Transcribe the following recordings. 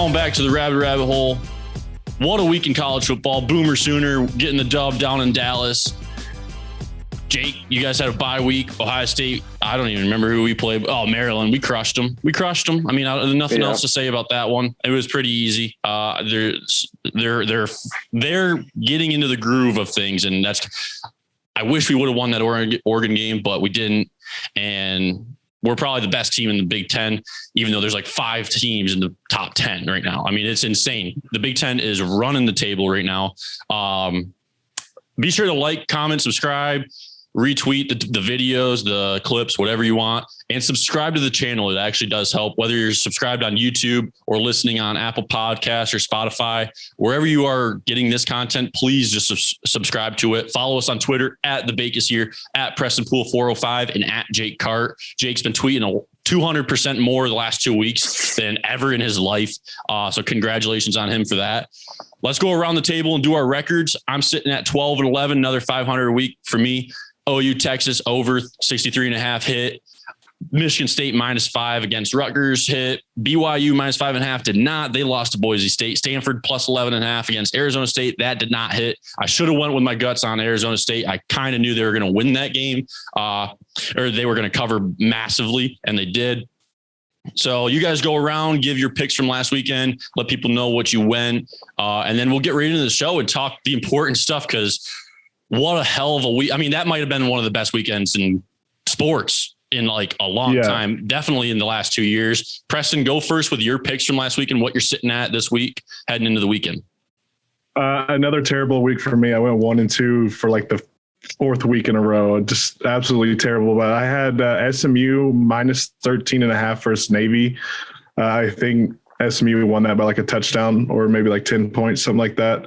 falling back to the rabbit hole. What a week in college football. Boomer Sooner getting the dub down in Dallas. Jake, you guys had a bye week. Ohio State, I don't even remember who we played. Oh, Maryland, we crushed them. I mean, there's nothing else to say about that one. It was pretty easy. They're getting into the groove of things, and I wish we would have won that Oregon game, but we didn't. And we're probably the best team in the Big Ten, even though there's like 5 teams in the top 10 right now. I mean, it's insane. The Big Ten is running the table right now. Be sure to like, comment, subscribe, retweet the videos, the clips, whatever you want, and subscribe to the channel. It actually does help, whether you're subscribed on YouTube or listening on Apple Podcasts or Spotify, wherever you are getting this content, please just subscribe to it. Follow us on Twitter at The Bake Is Here, at PrestonPool405, and at Jake Cart. Jake's been tweeting 200% more the last 2 weeks than ever in his life. So congratulations on him for that. Let's go around the table and do our records. I'm sitting at 12-11, another 500 a week for me. OU Texas over 63.5 hit. Michigan State -5 against Rutgers hit. BYU -5.5 did not. They lost to Boise State. Stanford +11.5 against Arizona State. That did not hit. I should have went with my guts on Arizona State. I kind of knew they were going to win that game, or they were going to cover massively, and they did. So you guys go around, give your picks from last weekend, let people know what you went, and then we'll get right into the show and talk the important stuff, because what a hell of a week. I mean, that might have been one of the best weekends in sports in like a long time, definitely in the last 2 years. Preston, go first with your picks from last week and what you're sitting at this week heading into the weekend. Another terrible week for me. I went 1-2 for like the 4th week in a row. Just absolutely terrible. But I had SMU -13.5 versus Navy. I think SMU won that by like a touchdown or maybe like 10 points, something like that.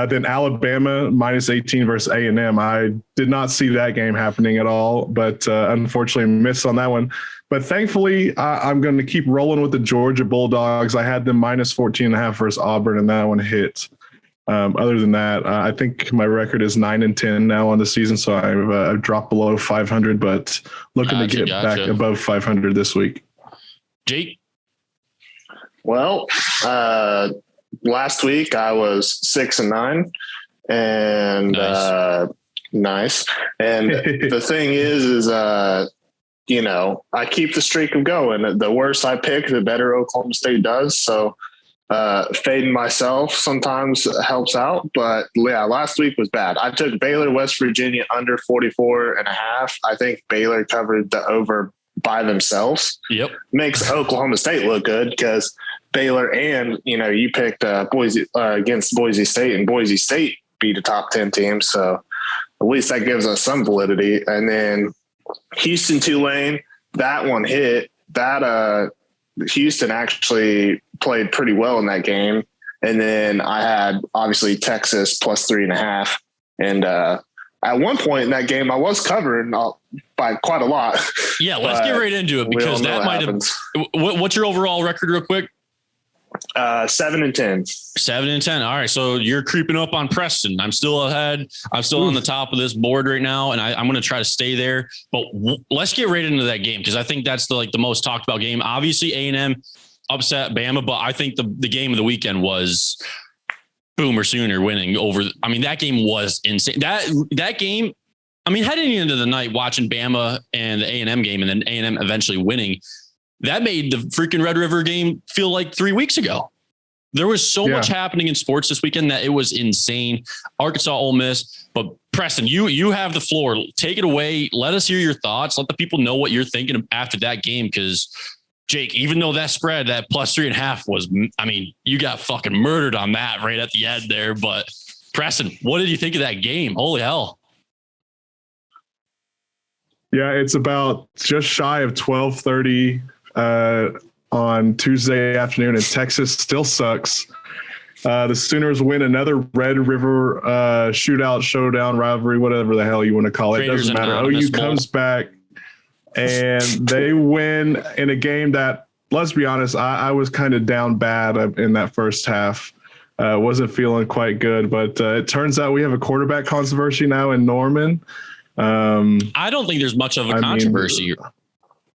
Then Alabama -18 versus A&M. I did not see that game happening at all, but unfortunately missed on that one. But thankfully, I'm going to keep rolling with the Georgia Bulldogs. I had them -14.5 versus Auburn, and that one hit. Other than that, I think my record is 9-10 now on the season, so I've dropped below 500, but looking to get back above 500 this week. Jake? Well, last week I was 6-9, and nice. And the thing is, I keep the streak of going. The worse I pick, the better Oklahoma State does. So fading myself sometimes helps out. But yeah, last week was bad. I took Baylor, West Virginia under 44.5. I think Baylor covered the over by themselves. Yep. Makes Oklahoma State look good because Baylor and, you picked Boise against Boise State, and Boise State beat a top 10 team. So at least that gives us some validity. And then Houston, Tulane, that one hit. That Houston actually played pretty well in that game. And then I had obviously Texas +3.5. And at one point in that game, I was covered by quite a lot. Yeah, let's get right into it, because that might have. What's your overall record, real quick? 7-10. 7-10. All right, so you're creeping up on Preston. I'm still ahead. I'm still on the top of this board right now, and I'm going to try to stay there. But let's get right into that game, because I think that's the most talked about game. Obviously, A&M upset Bama, but I think the game of the weekend was Boomer Sooner winning over. I mean, that game was insane. That game. I mean, heading into the night, watching Bama and the A&M game, and then A&M eventually winning, that made the freaking Red River game feel like 3 weeks ago. There was so much happening in sports this weekend that it was insane. Arkansas, Ole Miss. But Preston, you have the floor. Take it away. Let us hear your thoughts. Let the people know what you're thinking after that game. Because Jake, even though that spread, that +3.5 was, I mean, you got fucking murdered on that right at the end there. But Preston, what did you think of that game? Holy hell. Yeah, it's about just shy of 12:30 on Tuesday afternoon, and Texas still sucks. The Sooners win another Red River shootout, showdown, rivalry, whatever the hell you want to call it. It doesn't matter. OU comes back and they win in a game that, let's be honest, I was kind of down bad in that first half. Wasn't feeling quite good, but it turns out we have a quarterback controversy now in Norman. I don't think there's much of a controversy.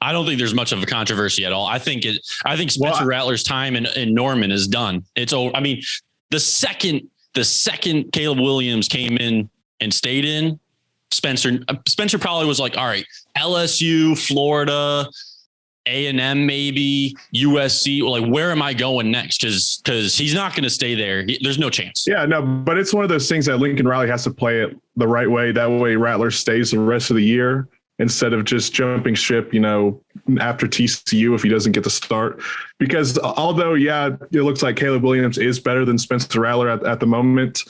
I don't think there's much of a controversy at all. I think Spencer Rattler's time in Norman is done. It's over. I mean, the second Caleb Williams came in and stayed in, Spencer probably was like, all right, LSU, Florida, A&M, maybe USC. Like, where am I going next? Because he's not going to stay there. There's no chance. Yeah, no, but it's one of those things that Lincoln Riley has to play it the right way. That way Rattler stays the rest of the year instead of just jumping ship, after TCU if he doesn't get the start. Because although, yeah, it looks like Caleb Williams is better than Spencer Rattler at the moment,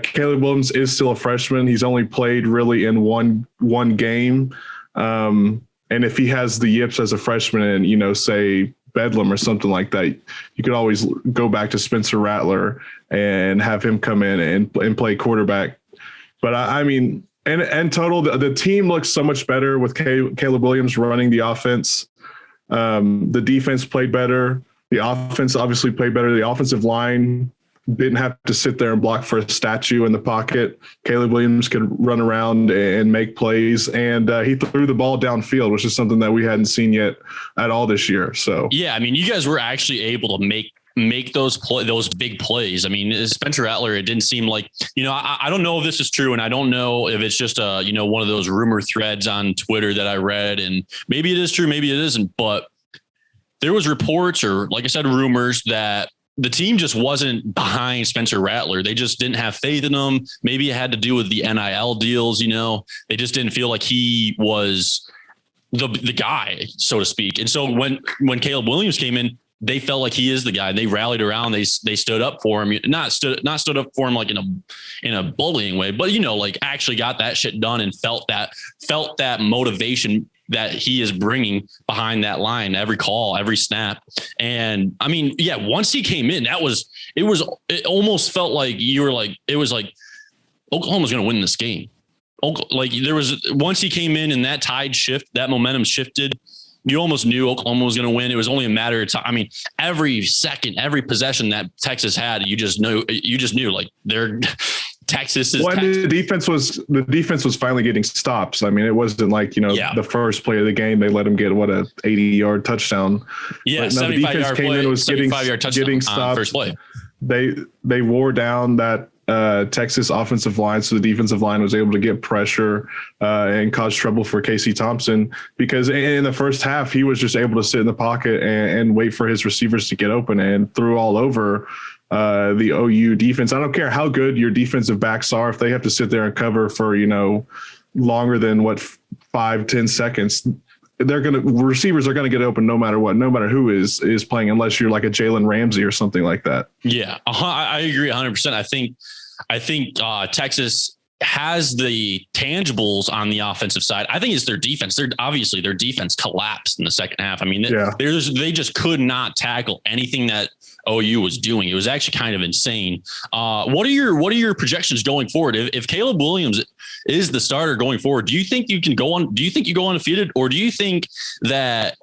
Caleb Williams is still a freshman. He's only played really in one game. And if he has the yips as a freshman and, say Bedlam or something like that, you could always go back to Spencer Rattler and have him come in and play quarterback. But I mean, and total, the team looks so much better with Caleb Williams running the offense. The defense played better. The offense obviously played better. The offensive line didn't have to sit there and block for a statue in the pocket. Caleb Williams could run around and make plays, and he threw the ball downfield, which is something that we hadn't seen yet at all this year. So yeah, I mean, you guys were actually able to make those big plays. I mean, Spencer Rattler, it didn't seem like, I don't know if this is true, and I don't know if it's just one of those rumor threads on Twitter that I read, and maybe it is true, maybe it isn't, but there was reports, or like I said, rumors that the team just wasn't behind Spencer Rattler. They just didn't have faith in him. Maybe it had to do with the NIL deals. They just didn't feel like he was the guy, so to speak. And so when Caleb Williams came in, they felt like he is the guy. They rallied around. They stood up for him. Not stood up for him like in a bullying way, but like actually got that shit done and felt that motivation that he is bringing behind that line, every call, every snap. And I mean, yeah, once he came in, it almost felt like it was like Oklahoma's going to win this game. Like once he came in and that that momentum shifted, you almost knew Oklahoma was going to win. It was only a matter of time. I mean, every second, every possession that Texas had, you just knew like Texas is. Well, the defense was finally getting stops. I mean, it wasn't like, the first play of the game, they let him get a 80-yard touchdown. Yeah. 75-yard play, was 75-yard touchdown getting stopped on first play. They wore down that Texas offensive line. So the defensive line was able to get pressure and cause trouble for Casey Thompson, because in the first half, he was just able to sit in the pocket and wait for his receivers to get open, and threw all over the OU defense. I don't care how good your defensive backs are. If they have to sit there and cover for, longer than 5-10 seconds, receivers are going to get open no matter what, no matter who is playing, unless you're like a Jalen Ramsey or something like that. Yeah, I agree 100%. I think Texas has the tangibles on the offensive side. I think it's their defense. Their defense collapsed in the second half. I mean, they just could not tackle anything that OU was doing. It was actually kind of insane. What are your projections going forward? If Caleb Williams is the starter going forward, do you think you go undefeated, or do you think that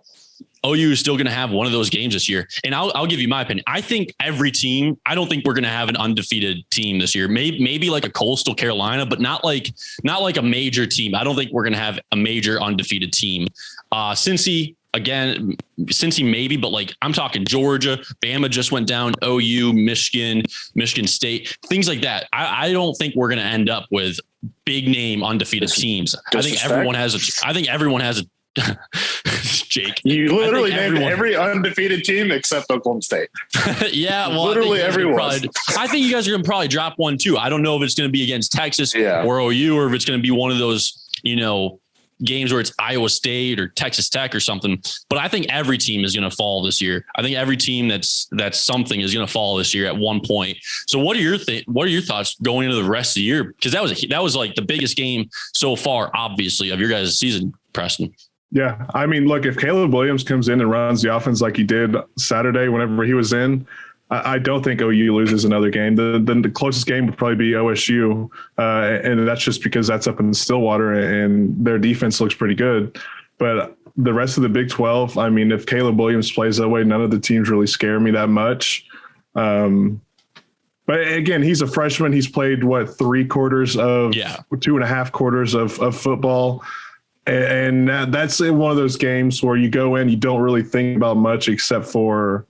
OU is still going to have one of those games this year? And I'll give you my opinion. I think every team, I don't think we're going to have an undefeated team this year. Maybe like a Coastal Carolina, but not like a major team. I don't think we're going to have a major undefeated team. Cincy maybe, but like I'm talking Georgia, Bama just went down, OU, Michigan State, things like that. I don't think we're going to end up with big name undefeated teams. I think everyone has a Jake, you literally named every undefeated team except Oklahoma State. Yeah, well, literally everyone. I think you guys are going to probably drop one too. I don't know if it's going to be against Texas or OU, or if it's going to be one of those, games where it's Iowa State or Texas Tech or something. But I think every team is going to fall this year. I think every team that's something is going to fall this year at one point. So what are your thoughts going into the rest of the year? Because that was like the biggest game so far, obviously, of your guys' season, Preston. Yeah. I mean, look, if Caleb Williams comes in and runs the offense like he did Saturday whenever he was in, I don't think OU loses another game. The closest game would probably be OSU, and that's just because that's up in Stillwater and their defense looks pretty good. But the rest of the Big 12, I mean, if Caleb Williams plays that way, none of the teams really scare me that much. But again, he's a freshman. He's played 2.5 quarters of football. And that's one of those games where you go in, you don't really think about much except for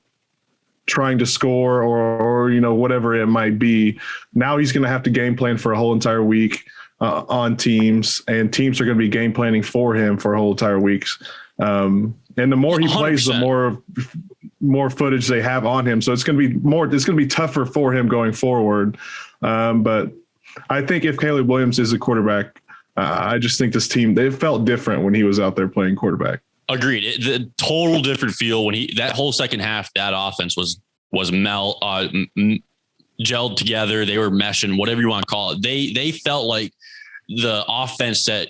trying to score or whatever it might be. Now he's going to have to game plan for a whole entire week on teams, and teams are going to be game planning for him for a whole entire weeks. And the more he 100%. Plays, the more footage they have on him. So it's going to be tougher for him going forward. But I think if Caleb Williams is a quarterback, I just think this team, they felt different when he was out there playing quarterback. Agreed. The total different feel when that whole second half, that offense was gelled together. They were meshing, whatever you want to call it. They felt like the offense that,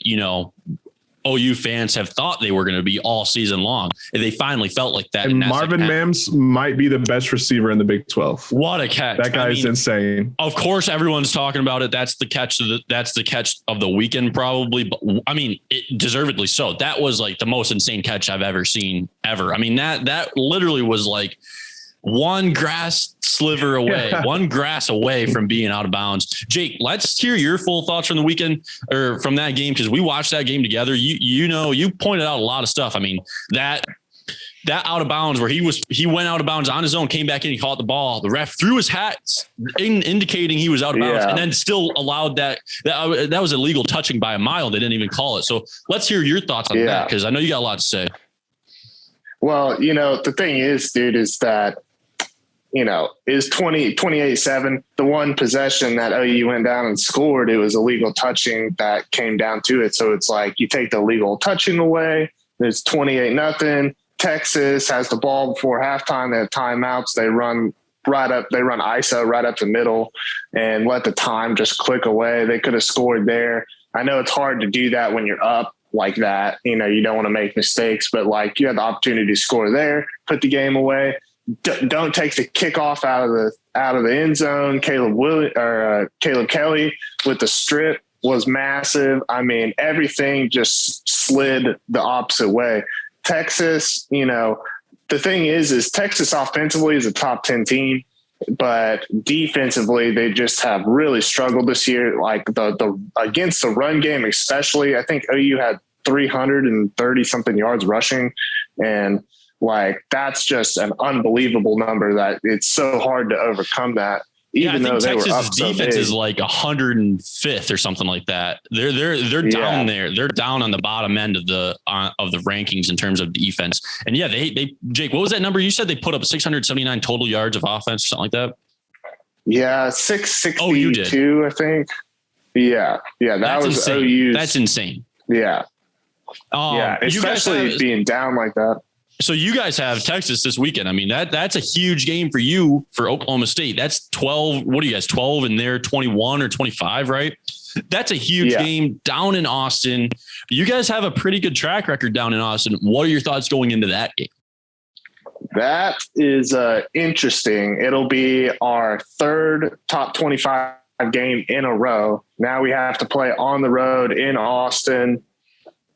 OU fans have thought they were going to be all season long. And they finally felt like that. And Marvin Mims might be the best receiver in the Big 12. What a catch. That guy is insane. Of course, everyone's talking about it. That's the catch of the weekend, probably. But I mean, it deservedly so. That was like the most insane catch I've ever seen ever. I mean, that literally was like one grass sliver away, one grass away from being out of bounds. Jake, let's hear your full thoughts from the weekend or from that game, because we watched that game together. You pointed out a lot of stuff. I mean, that out of bounds where he went out of bounds on his own, came back in, he caught the ball. The ref threw his hat indicating he was out of bounds, and then still allowed that was illegal touching by a mile. They didn't even call it. So let's hear your thoughts on that, because I know you got a lot to say. Well, the thing is, dude, is that is 28-7. The one possession that OU went down and scored, it was illegal touching that came down to it. So it's like you take the illegal touching away, there's 28-0. Texas has the ball before halftime. They have timeouts. They run ISO right up the middle and let the time just click away. They could have scored there. I know it's hard to do that when you're up like that. You don't want to make mistakes, but like you had the opportunity to score there, put the game away. Don't take the kickoff out of the end zone. Caleb Kelly with the strip was massive. I mean, everything just slid the opposite way. Texas, the thing is Texas offensively is a top 10 team, but defensively they just have really struggled this year. Like the against the run game, especially. I think OU had 330 something yards rushing, and like that's just an unbelievable number that it's so hard to overcome that. Even though they were up so defense big. is like 105th or something like that. They're down there. They're down on the bottom end of the rankings in terms of defense. And they Jake, what was that number you said? They put up 679 total yards of offense or something like that. Yeah, 662. Oh, you did. I think. Yeah. That was insane. OU's. That's insane. Yeah. Especially being down like that. So you guys have Texas this weekend. I mean, that's a huge game for you for Oklahoma State. That's 12. What are you guys, 12 and they're 21 or 25, right? That's a huge game down in Austin. You guys have a pretty good track record down in Austin. What are your thoughts going into that game? That is interesting. It'll be our third top 25 game in a row. Now we have to play on the road in Austin.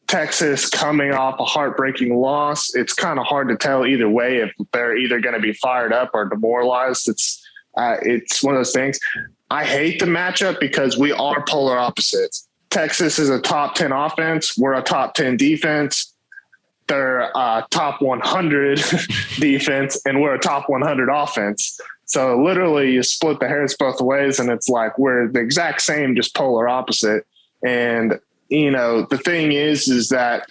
Texas coming off a heartbreaking loss. It's kind of hard to tell either way if they're either going to be fired up or demoralized. It's one of those things. I hate the matchup because we are polar opposites. Texas is a top 10 offense. We're a top 10 defense. They're a top 100 defense, and we're a top 100 offense. So literally you split the hairs both ways, and it's like we're the exact same, just polar opposite. And the thing is that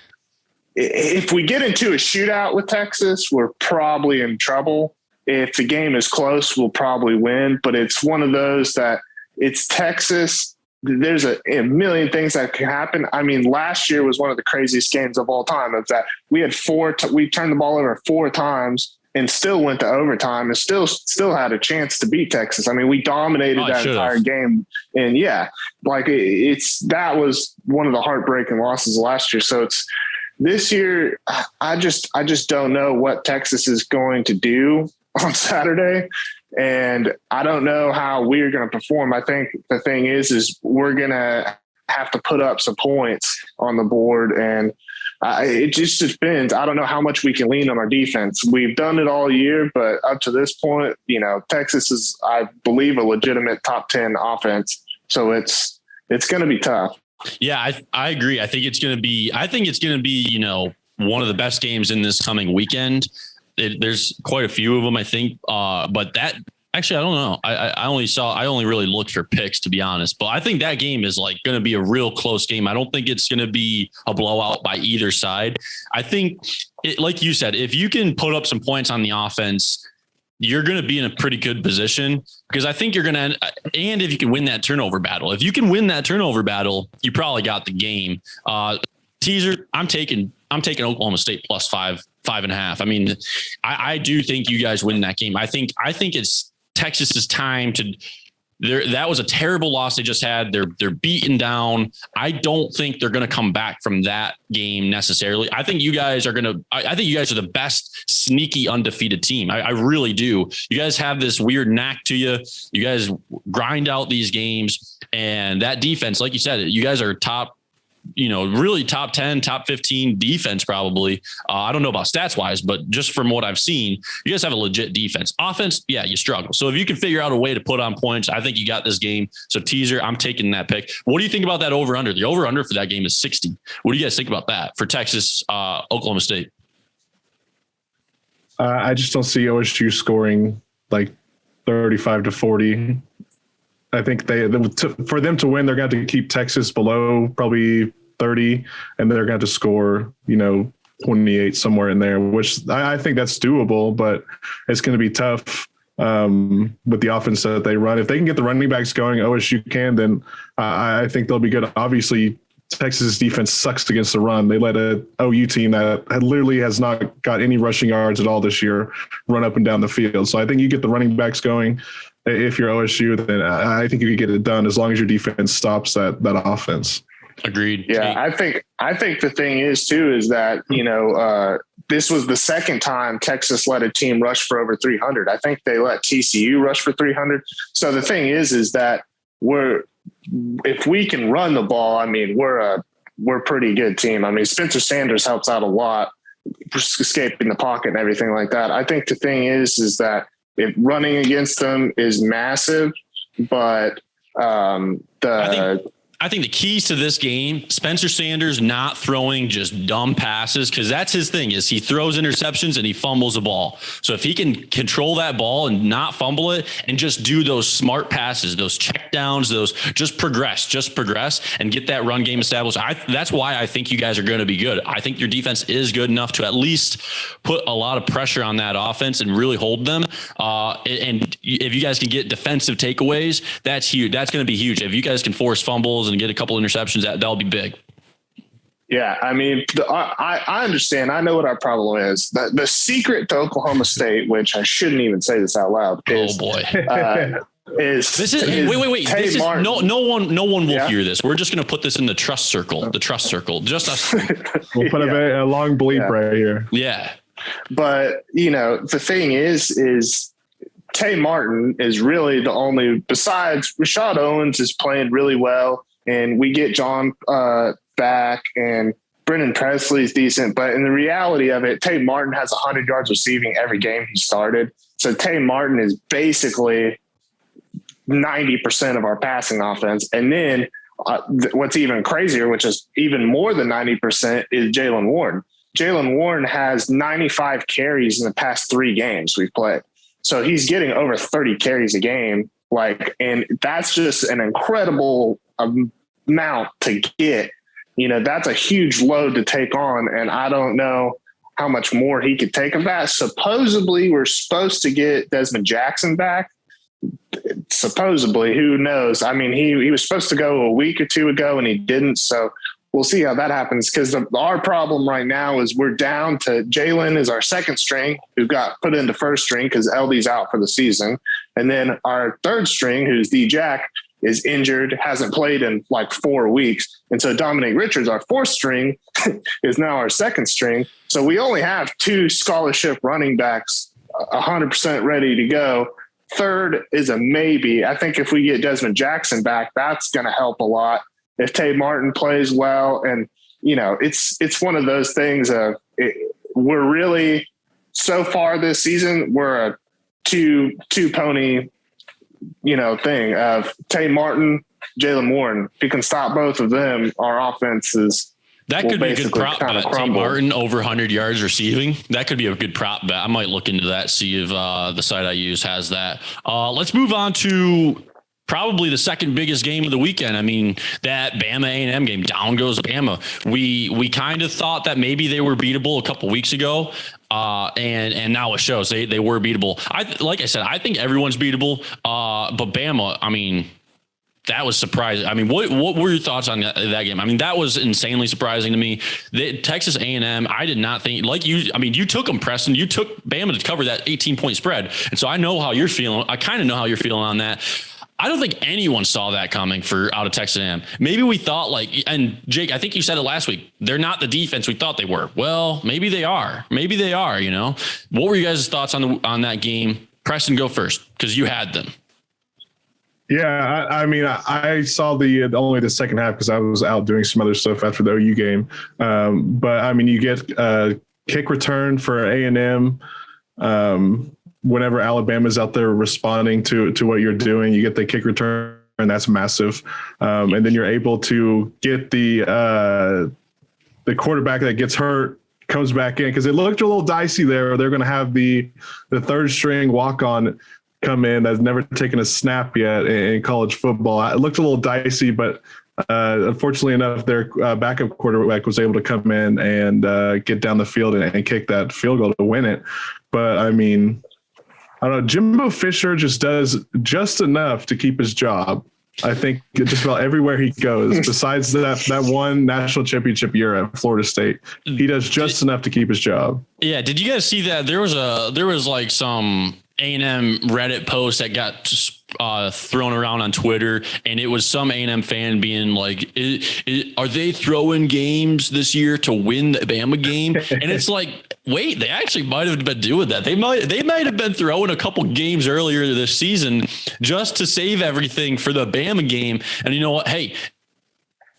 if we get into a shootout with Texas, we're probably in trouble. If the game is close, we'll probably win. But it's one of those that it's Texas. There's a million things that can happen. I mean, last year was one of the craziest games of all time. Of that, we had we turned the ball over 4 times and still went to overtime and still had a chance to beat Texas. I mean, we dominated that entire game. And that was one of the heartbreaking losses last year. So it's this year. I just don't know what Texas is going to do on Saturday. And I don't know how we're going to perform. I think the thing is we're going to have to put up some points on the board, and it just depends. I don't know how much we can lean on our defense. We've done it all year, but up to this point, Texas is, I believe, a legitimate top 10 offense. So it's going to be tough. Yeah, I agree. I think it's going to be, one of the best games in this coming weekend. There's quite a few of them, I think. But that actually, I don't know. I only really looked for picks, to be honest, but I think that game is like going to be a real close game. I don't think it's going to be a blowout by either side. I think like you said, if you can put up some points on the offense, you're going to be in a pretty good position, because I think you're going to, and if you can win that turnover battle, you probably got the game. Teaser, I'm taking Oklahoma State plus 5.5. I mean, I do think you guys win that game. I think it's Texas's time to. That was a terrible loss they just had. They're beaten down. I don't think they're going to come back from that game necessarily. I think you guys are I think you guys are the best sneaky undefeated team. I really do. You guys have this weird knack to you. You guys grind out these games, and that defense, like you said, you guys are top, really top 10, top 15 defense, probably. I don't know about stats wise, but just from what I've seen, you guys have a legit defense. Offense, yeah, you struggle. So if you can figure out a way to put on points, I think you got this game. So teaser, I'm taking that pick. What do you think about that over under? The over under for that game is 60. What do you guys think about that for Texas, Oklahoma State? I just don't see OSU scoring like 35-40. I think for them to win, they're going to have to keep Texas below probably 30, and they're going to have to score, 28 somewhere in there, which I think that's doable, but it's going to be tough with the offense that they run. If they can get the running backs going, OSU can, then I think they'll be good. Obviously, Texas defense sucks against the run. They let a OU team that literally has not got any rushing yards at all this year run up and down the field. So I think you get the running backs going. If you're OSU, then I think you can get it done as long as your defense stops that offense. Agreed. Yeah, I think the thing is too is that this was the second time Texas let a team rush for over 300. I think they let TCU rush for 300. So the thing is that if we can run the ball, I mean, we're a pretty good team. I mean, Spencer Sanders helps out a lot, escaping the pocket and everything like that. I think the thing is that if running against them is massive, but I think the keys to this game, Spencer Sanders not throwing just dumb passes, because that's his thing, is he throws interceptions and he fumbles the ball. So if he can control that ball and not fumble it and just do those smart passes, those check downs, those just progress and get that run game established. That's why I think you guys are going to be good. I think your defense is good enough to at least put a lot of pressure on that offense and really hold them. And if you guys can get defensive takeaways, that's huge. That's going to be huge. If you guys can force fumbles and get a couple interceptions, that'll be big. Yeah, I mean, I understand. I know what our problem is. The secret to Oklahoma State, which I shouldn't even say this out loud, is, oh boy, wait. This is no one will hear this. We're just going to put this in the trust circle. The trust circle, just us. We'll put a long bleep right here. Yeah, but the thing is Tay Martin is really the only, besides Rashad Owens is playing really well. And we get John back, and Brennan Presley's decent. But in the reality of it, Tay Martin has 100 yards receiving every game he started. So Tay Martin is basically 90% of our passing offense. And then what's even crazier, which is even more than 90%, is Jaylen Warren. Jaylen Warren has 95 carries in the past 3 games we've played. So he's getting over 30 carries a game. And that's just an incredible amount to get. That's a huge load to take on. And I don't know how much more he could take of that. Supposedly we're supposed to get Desmond Jackson back. Supposedly, who knows? I mean, he was supposed to go a week or 2 ago and he didn't. So we'll see how that happens, because our problem right now is we're down to Jalen is our second string, who got put into first string because LD's out for the season. And then our third string, who's D-Jack, is injured, hasn't played in like 4 weeks. And so Dominic Richards, our fourth string, is now our second string. So we only have 2 scholarship running backs 100% ready to go. Third is a maybe. I think if we get Desmond Jackson back, that's going to help a lot. If Tay Martin plays well, and it's one of those things of we're really, so far this season, we're a two pony, thing of Tay Martin Jalen Warren. If you can stop both of them, our offense is. That could be a good prop bet. Tate Martin over 100 yards receiving. That could be a good prop bet. I might look into that, see if the site I use has that. Let's move on to probably the second biggest game of the weekend. I mean, that Bama A&M game, down goes Bama. We kind of thought that maybe they were beatable a couple weeks ago. And now it shows they were beatable. Like I said, I think everyone's beatable. But Bama, I mean, that was surprising. I mean, what were your thoughts on that game? I mean, that was insanely surprising to me. Texas A&M, I did not think like you. I mean, you took them, Preston. You took Bama to cover that 18-point spread, and so I know how you're feeling. I kind of know how you're feeling on that. I don't think anyone saw that coming for out of Texas A&M. Maybe we thought and Jake, I think you said it last week. They're not the defense we thought they were. Well, maybe they are. Maybe they are. You know, what were you guys' thoughts on that game? Preston, go first because you had them. Yeah, I mean, I saw only the second half because I was out doing some other stuff after the OU game. But I mean, you get a kick return for A&M. Whenever Alabama's out there responding to what you're doing, you get the kick return, and that's massive. And then you're able to get the quarterback that gets hurt comes back in because it looked a little dicey there. They're going to have the third string walk on come in that's never taken a snap yet in college football. It looked a little dicey, but unfortunately enough, their backup quarterback was able to come in and get down the field and kick that field goal to win it. But I mean, I don't know. Jimbo Fisher just does just enough to keep his job. I think just about everywhere he goes, besides that one national championship year at Florida State, he does just enough to keep his job. Yeah. Did you guys see that? There was like some A&M Reddit post that got thrown around on Twitter, and it was some A&M fan being like, are they throwing games this year to win the Bama game? And it's like, wait, they actually might have been doing that. They might have been throwing a couple games earlier this season just to save everything for the Bama game. And you know what? Hey,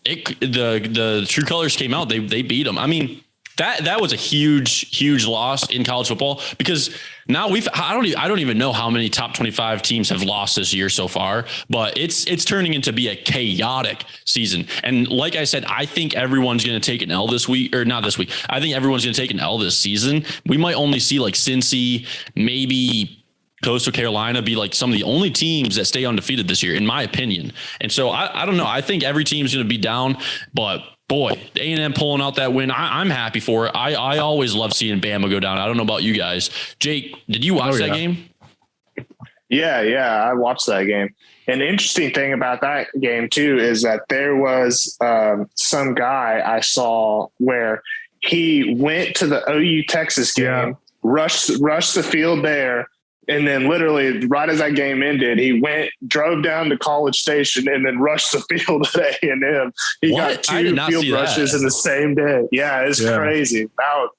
the true colors came out. They beat them. I mean, that was a huge loss in college football because now I don't even know how many top 25 teams have lost this year so far, but it's turning into be a chaotic season. And like I said, I think everyone's going to take an L this week, or not this week. I think everyone's going to take an L this season. We might only see like Cincy, maybe Coastal Carolina be like some of the only teams that stay undefeated this year, in my opinion. And so I don't know. I think every team's going to be down, but boy, A&M pulling out that win, I'm happy for it. I always love seeing Bama go down. I don't know about you guys. Jake, did you watch that game? Yeah, I watched that game. And the interesting thing about that game, too, is that there was some guy I saw where he went to the OU Texas game, rushed the field there, and then literally right as that game ended, he drove down to College Station and then rushed the field at A&M. He got 2 field rushes in the same day. Yeah, it's crazy.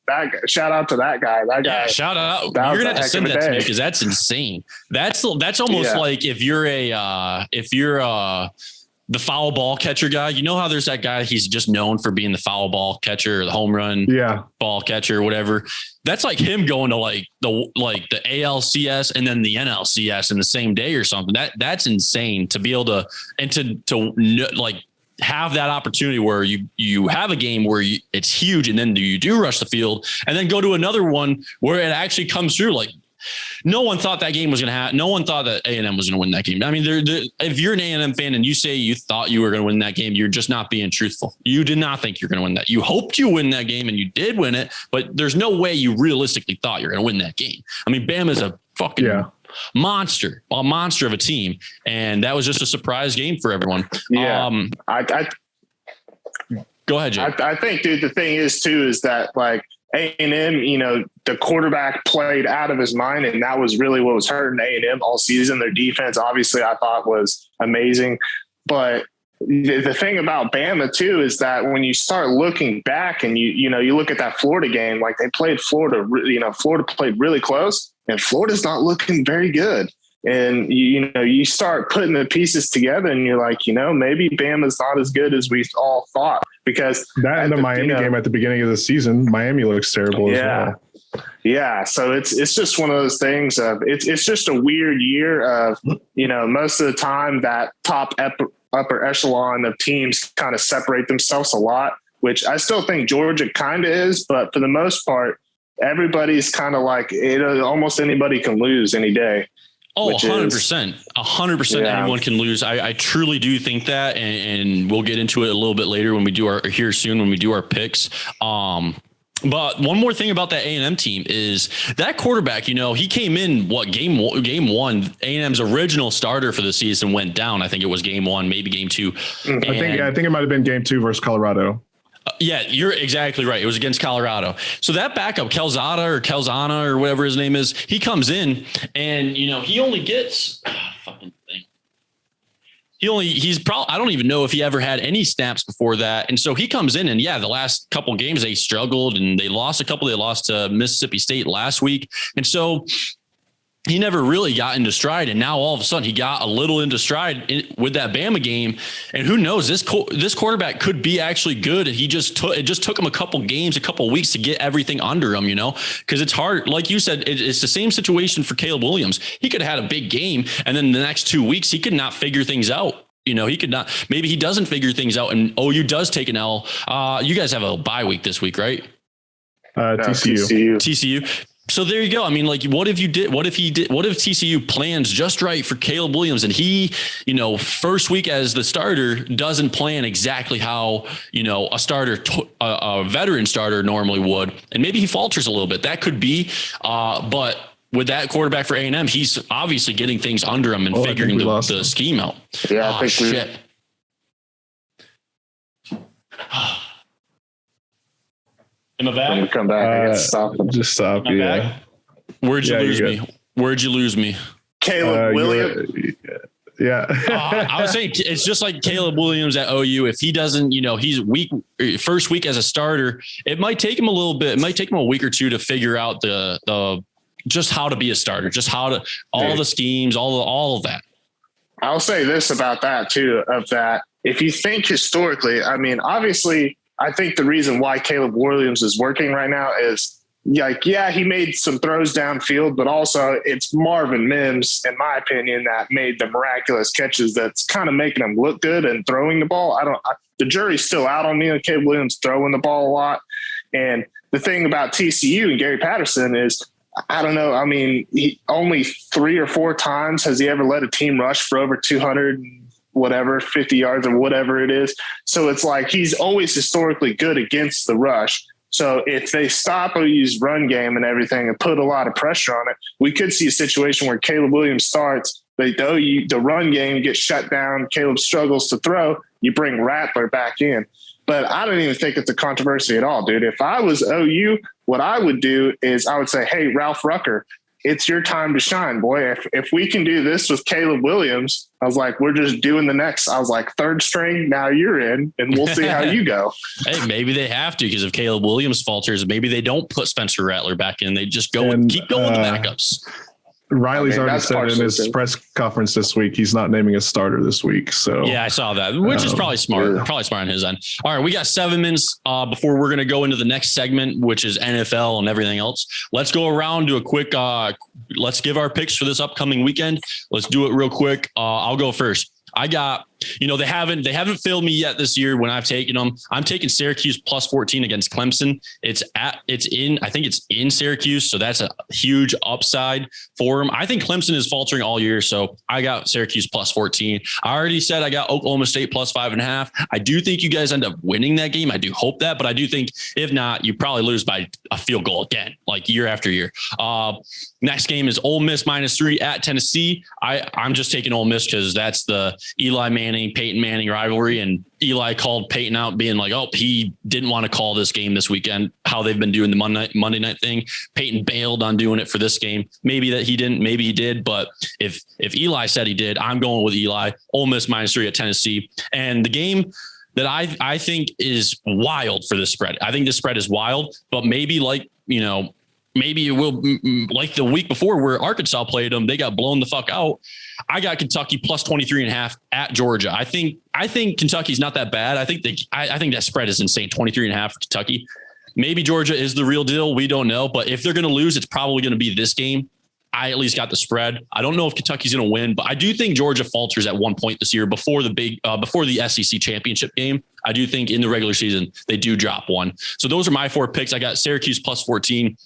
That shout out to that guy. Shout out. You're going to have to send that to me because that's insane. That's almost like if you're the foul ball catcher guy. You know how there's that guy, he's just known for being the foul ball catcher or the home run ball catcher or whatever. That's like him going to like the ALCS and then the NLCS in the same day or something. That's insane to be able to, and to like have that opportunity where you have a game where it's huge and then you do rush the field and then go to another one where it actually comes through. Like, no one thought that game was going to happen. No one thought that A&M was going to win that game. I mean, if you're an A&M fan and you say you thought you were going to win that game, you're just not being truthful. You did not think you're going to win that. You hoped you win that game and you did win it, but there's no way you realistically thought you're going to win that game. I mean, Bama's a fucking monster of a team. And that was just a surprise game for everyone. Yeah. Go ahead, Jay. I think, dude, the thing is too, is that like, A&M, the quarterback played out of his mind, and that was really what was hurting A&M all season. Their defense, obviously, I thought was amazing. But the thing about Bama, too, is that when you start looking back and you look at that Florida game, like they played Florida, Florida played really close, and Florida's not looking very good. And, you start putting the pieces together and you're like, maybe Bama's not as good as we all thought. Because that and the Miami game at the beginning of the season, Miami looks terrible as well. Yeah. So it's just one of those things of it's just a weird year of, most of the time that top upper echelon of teams kind of separate themselves a lot, which I still think Georgia kind of is, but for the most part, everybody's kind of like almost anybody can lose any day. Oh, 100%. 100% anyone can lose. I truly do think that, and we'll get into it a little bit later when we do our picks. But one more thing about that A&M team is that quarterback, he came in game one, A&M's original starter for the season went down. I think it was game one, maybe game two. I think it might've been game two versus Colorado. Yeah, you're exactly right. It was against Colorado. So that backup, Kelzana or whatever his name is, he comes in and, he only gets fucking thing. I don't even know if he ever had any snaps before that. And so he comes in and the last couple of games they struggled and they lost a couple. They lost to Mississippi State last week. And so he never really got into stride. And now all of a sudden he got a little into stride with that Bama game. And who knows, this quarterback could be actually good. And it just took him a couple weeks to get everything under him, because it's hard. Like you said, it's the same situation for Caleb Williams. He could have had a big game. And then the next 2 weeks, he could not figure things out. He could not, maybe he doesn't figure things out and OU does take an L. You guys have a bye week this week, right? TCU. So there you go. I mean, like, what if TCU plans just right for Caleb Williams and he, first week as the starter doesn't plan exactly how, a starter, a veteran starter normally would. And maybe he falters a little bit. That could be, but with that quarterback for A&M, he's obviously getting things under him and figuring the scheme out. Yeah. I think shit. Am I back? When we come back, I guess stop. Just stop. Yeah. Back? Where'd you lose me? Caleb Williams. Yeah. I was saying it's just like Caleb Williams at OU. If he doesn't, he's first week as a starter, it might take him a little bit. It might take him a week or two to figure out the just how to be a starter, just how to all the schemes, all of that. I'll say this about that too, of that. If you think historically, I mean, obviously, I think the reason why Caleb Williams is working right now is he made some throws downfield, but also it's Marvin Mims, in my opinion, that made the miraculous catches that's kind of making him look good and throwing the ball. The jury's still out on me on Caleb Williams throwing the ball a lot. And the thing about TCU and Gary Patterson is, I don't know. I mean, he only 3 or 4 times has he ever led a team rush for over 200 50 yards or whatever it is. So it's like he's always historically good against the rush. So if they stop OU's run game and everything and put a lot of pressure on it, we could see a situation where Caleb Williams starts, the run game gets shut down. Caleb struggles to throw. You bring Rattler back in. But I don't even think it's a controversy at all, dude. If I was OU, what I would do is I would say, hey, Ralph Rucker, it's your time to shine, boy. If we can do this with Caleb Williams, I was like, we're just doing the next. I was like, third string, now you're in, and we'll see how you go. Hey, maybe they have to, because if Caleb Williams falters, maybe they don't put Spencer Rattler back in. They just go and keep going with the backups. Riley's already said in his press conference this week he's not naming a starter this week. So yeah, I saw that, which is probably smart. Yeah. Probably smart on his end. All right, we got 7 minutes before we're going to go into the next segment, which is NFL and everything else. Let's go around, do a quick. Let's give our picks for this upcoming weekend. Let's do it real quick. I'll go first. I got, they haven't failed me yet this year when I've taken them. I'm taking Syracuse plus 14 against Clemson. I think it's in Syracuse. So that's a huge upside for them. I think Clemson is faltering all year. So I got Syracuse plus 14. I already said I got Oklahoma State plus 5.5. I do think you guys end up winning that game. I do hope that, but I do think if not, you probably lose by a field goal again, like year after year. Next game is Ole Miss -3 at Tennessee. I'm just taking Ole Miss because that's the Eli Manning, Peyton Manning rivalry. And Eli called Peyton out being like, oh, he didn't want to call this game this weekend, how they've been doing the Monday night thing. Peyton bailed on doing it for this game. Maybe that he didn't, maybe he did. But if Eli said he did, I'm going with Eli. Ole Miss -3 at Tennessee. And the game that I think is wild for this spread. I think this spread is wild, but maybe maybe it will, like the week before where Arkansas played them, they got blown the fuck out. I got Kentucky plus 23.5 at Georgia. I think Kentucky's not that bad. I think that spread is insane. 23.5 for Kentucky. Maybe Georgia is the real deal. We don't know, but if they're going to lose, it's probably going to be this game. I at least got the spread. I don't know if Kentucky's going to win, but I do think Georgia falters at one point this year before the SEC championship game. I do think in the regular season, they do drop one. So those are my 4 picks. I got Syracuse plus 14,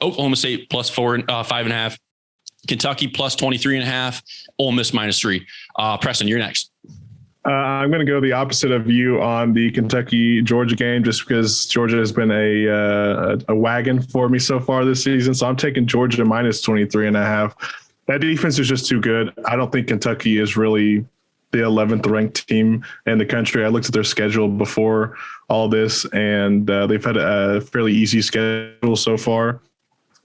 Oklahoma State plus 5.5, Kentucky plus 23.5, Ole Miss minus 3. Preston, you're next. I'm going to go the opposite of you on the Kentucky-Georgia game just because Georgia has been a wagon for me so far this season. So I'm taking Georgia minus 23.5. That defense is just too good. I don't think Kentucky is really the 11th ranked team in the country. I looked at their schedule before all this, and they've had a fairly easy schedule so far.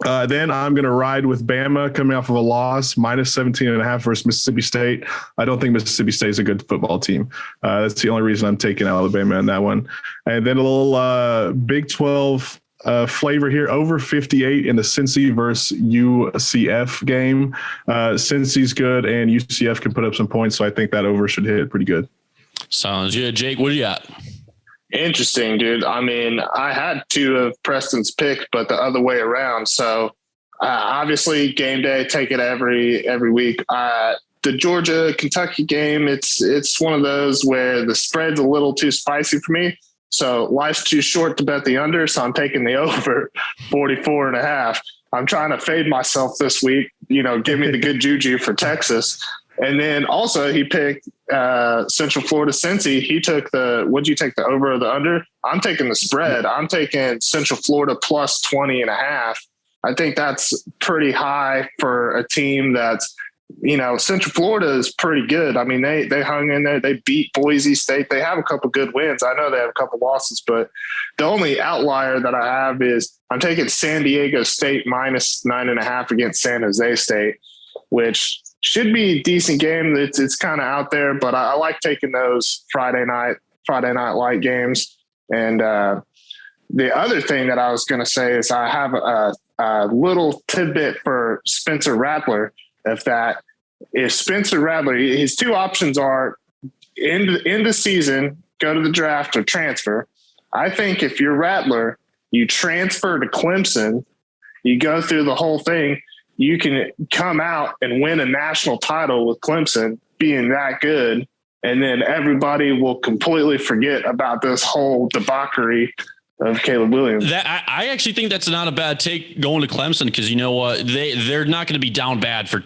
Then I'm going to ride with Bama coming off of a loss, minus 17.5 versus Mississippi State. I don't think Mississippi State is a good football team. That's the only reason I'm taking Alabama in that one. And then a little Big 12 flavor here, over 58 in the Cincy versus UCF game. Cincy's good, and UCF can put up some points, so I think that over should hit pretty good. Sounds good. Jake, what do you got? Interesting, dude. I mean, I had 2 of Preston's pick, but the other way around. So obviously game day, take it every week. The Georgia Kentucky game, it's one of those where the spread's a little too spicy for me. So life's too short to bet the under. So I'm taking the over 44.5. I'm trying to fade myself this week, give me the good juju for Texas. And then also he picked Central Florida Cincy. He took would you take the over or the under? I'm taking the spread. I'm taking Central Florida plus 20.5. I think that's pretty high for a team that's, Central Florida is pretty good. I mean, they hung in there. They beat Boise State. They have a couple good wins. I know they have a couple losses, but the only outlier that I have is I'm taking San Diego State minus 9.5 against San Jose State, which should be a decent game. It's kind of out there, but I like taking those Friday night light games. And the other thing that I was going to say is I have a little tidbit for Spencer Rattler. If Spencer Rattler, his 2 options are in the season, go to the draft or transfer. I think if you're Rattler, you transfer to Clemson, you go through the whole thing, you can come out and win a national title with Clemson being that good. And then everybody will completely forget about this whole debauchery of Caleb Williams. I actually think that's not a bad take going to Clemson, because you know what? They're not going to be down bad for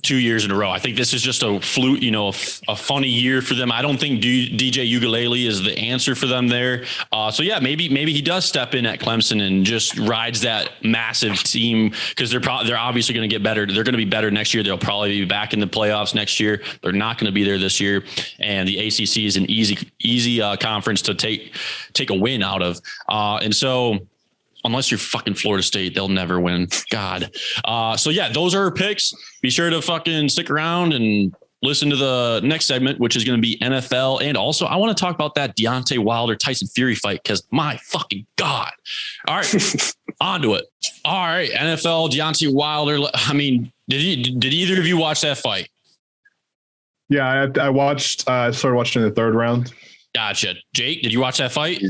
2 years in a row. I think this is just a fluke, a funny year for them. I don't think DJ Ugalele is the answer for them there. So yeah, maybe he does step in at Clemson and just rides that massive team, because they're obviously going to get better. They're going to be better next year. They'll probably be back in the playoffs next year. They're not going to be there this year. And the ACC is an easy conference to take a win out of. And so, unless you're fucking Florida State, they'll never win. God. So yeah, those are our picks. Be sure to fucking stick around and listen to the next segment, which is going to be NFL. And also I want to talk about that Deontay Wilder Tyson Fury fight, because my fucking God. All right. On to it. All right. NFL, Deontay Wilder. I mean, did either of you watch that fight? Yeah, I started watching the 3rd round. Gotcha. Jake, did you watch that fight?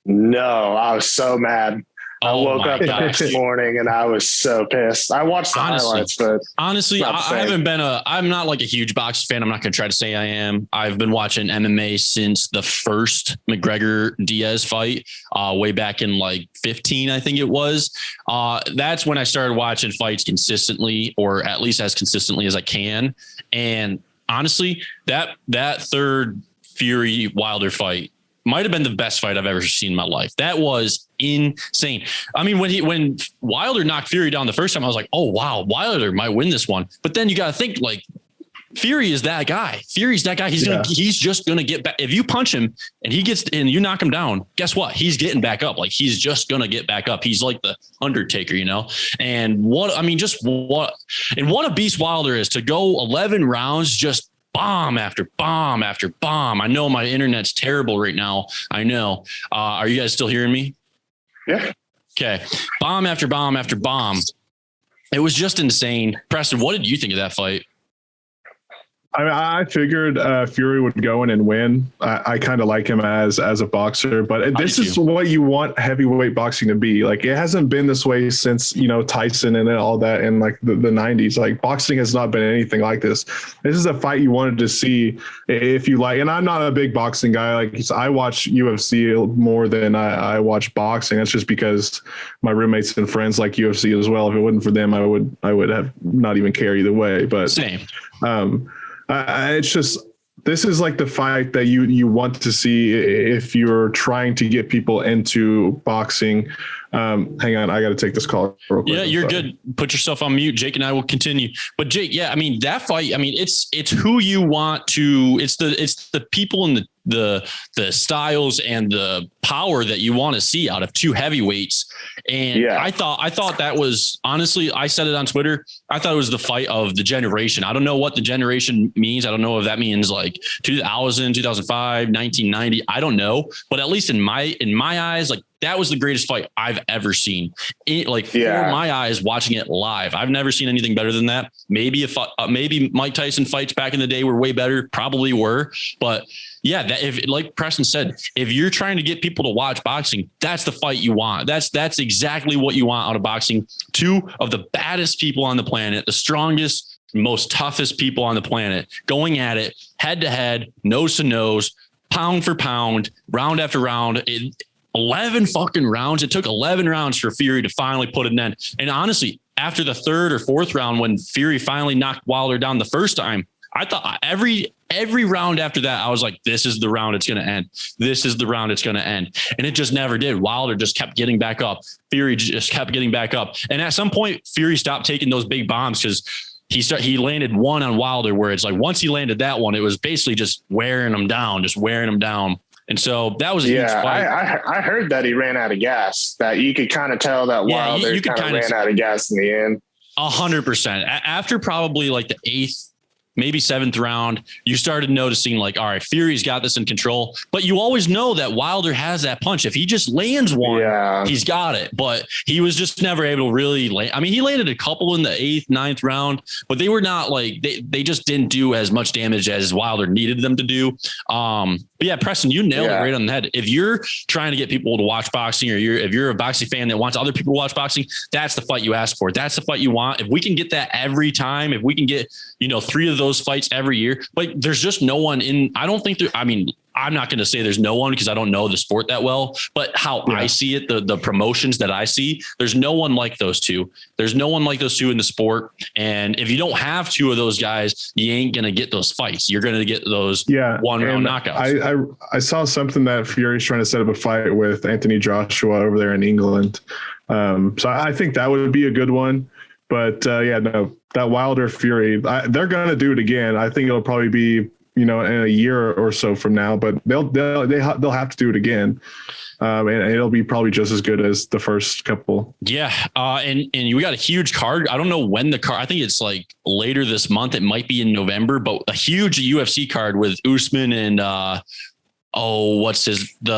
No, I was so mad. I woke up the next morning and I was so pissed. I watched the highlights, but honestly, I'm not like a huge boxing fan. I'm not going to try to say I am. I've been watching MMA since the first McGregor Diaz fight, way back in like 15, I think it was. That's when I started watching fights consistently, or at least as consistently as I can. And honestly, that 3rd Fury Wilder fight might have been the best fight I've ever seen in my life. That was insane. I mean, when Wilder knocked Fury down the first time, I was like, oh wow, Wilder might win this one. But then you got to think, like, Fury is that guy. Fury's that guy. He's just going to get back. If you punch him and you knock him down, guess what? He's getting back up. Like, he's just going to get back up. He's like the Undertaker, and what a beast Wilder is, to go 11 rounds, just bomb after bomb after bomb. I know my internet's terrible right now. I know. Are you guys still hearing me? Yeah. Okay. Bomb after bomb after bomb. It was just insane. Preston, what did you think of that fight? I figured Fury would go in and win. I kind of like him as a boxer, but this is what you want heavyweight boxing to be. Like, it hasn't been this way since, Tyson and all that in like the 90s. Like, boxing has not been anything like this. This is a fight you wanted to see if you like. And I'm not a big boxing guy. Like, I watch UFC more than I watch boxing. That's just because my roommates and friends like UFC as well. If it wasn't for them, I would have not even care either way. But same. It's just, this is like the fight that you want to see if you're trying to get people into boxing. Hang on, I got to take this call real quick. Yeah, you're good. Put yourself on mute. Jake and I will continue. But Jake, yeah, I mean, that fight, I mean, it's who you want to, it's the people and the styles and the power that you want to see out of two heavyweights. And yeah. I thought that was, honestly, I said it on Twitter. I thought it was the fight of the generation. I don't know what the generation means. I don't know if that means like 2000, 2005, 1990. I don't know. But at least in my eyes, like, that was the greatest fight I've ever seen. For my eyes, watching it live, I've never seen anything better than that. Maybe maybe Mike Tyson fights back in the day were way better, probably were. But yeah, that if, like Preston said, if you're trying to get people to watch boxing, that's the fight you want. That's exactly what you want out of boxing. Two of the baddest people on the planet, the strongest, most toughest people on the planet, going at it head to head, nose to nose, pound for pound, round after round. 11 fucking rounds. It took 11 rounds for Fury to finally put an end. And honestly, after the third or fourth round, when Fury finally knocked Wilder down the first time, I thought every round after that, I was like, this is the round it's going to end. This is the round it's going to end. And it just never did. Wilder just kept getting back up. Fury just kept getting back up. And at some point, Fury stopped taking those big bombs because he landed one on Wilder where it's like, once he landed that one, it was basically just wearing him down. And so that was a huge fight. I heard that he ran out of gas, that you could kind of tell that Wilder you kind of ran out of gas in the end. 100%. After probably like the 8th, maybe 7th round, you started noticing like, all right, Fury's got this in control, but you always know that Wilder has that punch. If he just lands one, he's got it, but he was just never able to really land. I mean, he landed a couple in the 8th, 9th round, but they were not like, they just didn't do as much damage as Wilder needed them to do. But yeah, Preston, you nailed it right on the head. If you're trying to get people to watch boxing, or if you're a boxing fan that wants other people to watch boxing, that's the fight you ask for. That's the fight you want. If we can get that every time, if we can get, 3 of those fights every year, like there's just no one in, I don't think I'm not going to say there's no one because I don't know the sport that well, but how I see it, the promotions that I see, there's no one like those two. There's no one like those two in the sport. And if you don't have 2 of those guys, you ain't going to get those fights. You're going to get those one round knockouts. I saw something that Fury's trying to set up a fight with Anthony Joshua over there in England. So I think that would be a good one. But that Wilder Fury, they're going to do it again. I think it'll probably be, in a year or so from now, but they'll have to do it again. And it'll be probably just as good as the first couple. Yeah. And we got a huge card. I don't know when the card, I think it's like later this month. It might be in November, but a huge UFC card with Usman and, the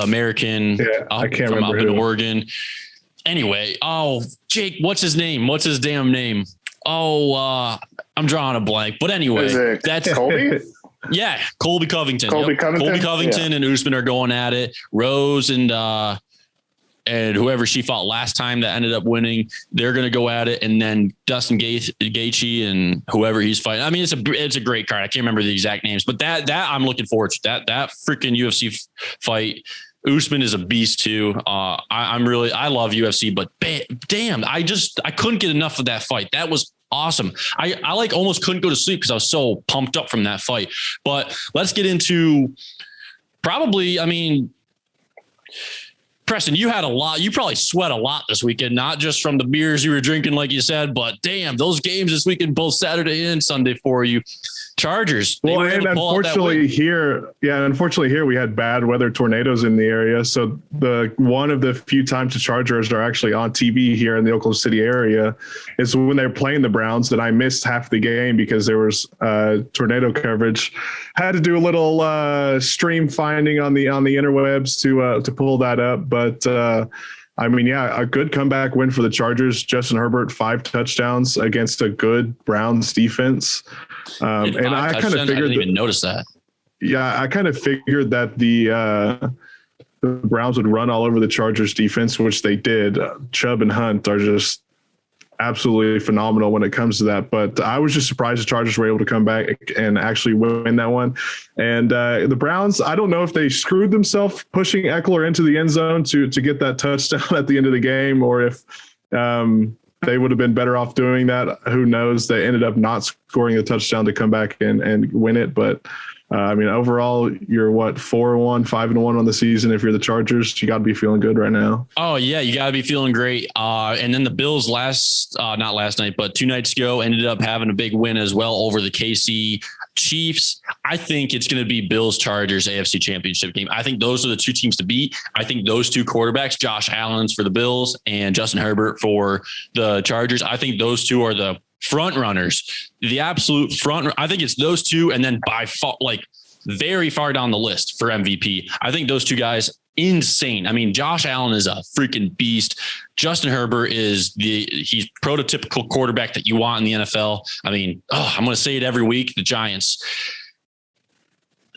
American I can't remember up in Oregon. Anyway, Jake, what's his name? What's his damn name? I'm drawing a blank. But anyway, that's Colby. Yeah, Colby Covington. Colby Covington and Usman are going at it. Rose and whoever she fought last time that ended up winning, they're going to go at it. And then Dustin Gaethje and whoever he's fighting. I mean, it's a great card. I can't remember the exact names, but that I'm looking forward to. That freaking UFC fight. Usman is a beast too. I love UFC, but damn, I couldn't get enough of that fight. That was awesome. I like almost couldn't go to sleep because I was so pumped up from that fight. But let's get into probably, Preston, you had a lot. You probably sweat a lot this weekend, not just from the beers you were drinking, like you said, but damn, those games this weekend, both Saturday and Sunday for you. Chargers. Well, and unfortunately here we had bad weather tornadoes in the area. So one of the few times the Chargers are actually on TV here in the Oklahoma City area is when they're playing the Browns, and I missed half the game because there was tornado coverage. Had to do a little stream finding on the interwebs to pull that up, but I mean, yeah, a good comeback win for the Chargers. Justin Herbert, 5 touchdowns against a good Browns defense. And I kind of figured, I didn't even notice that. Yeah, I kind of figured that the Browns would run all over the Chargers defense, which they did. Chubb and Hunt are just absolutely phenomenal when it comes to that. But I was just surprised the Chargers were able to come back and actually win that one. And the Browns, I don't know if they screwed themselves pushing Eckler into the end zone to get that touchdown at the end of the game, or if they would have been better off doing that. Who knows? They ended up not scoring the touchdown to come back and win it. But I mean, overall, you're 4-1, 5-1 on the season. If you're the Chargers, you got to be feeling good right now. Oh yeah, you got to be feeling great. And then the Bills not last night, but 2 nights ago, ended up having a big win as well over the KC Chiefs. I think it's going to be Bills Chargers AFC Championship game. I think those are the 2 teams to beat. I think those 2 quarterbacks, Josh Allen's for the Bills and Justin Herbert for the Chargers, I think those 2 are the front runners, the absolute front. I think it's those 2, and then by far, like very far down the list for MVP. I think those 2 guys, insane. I mean, Josh Allen is a freaking beast. Justin Herbert he's prototypical quarterback that you want in the NFL. I mean, I'm going to say it every week. The Giants,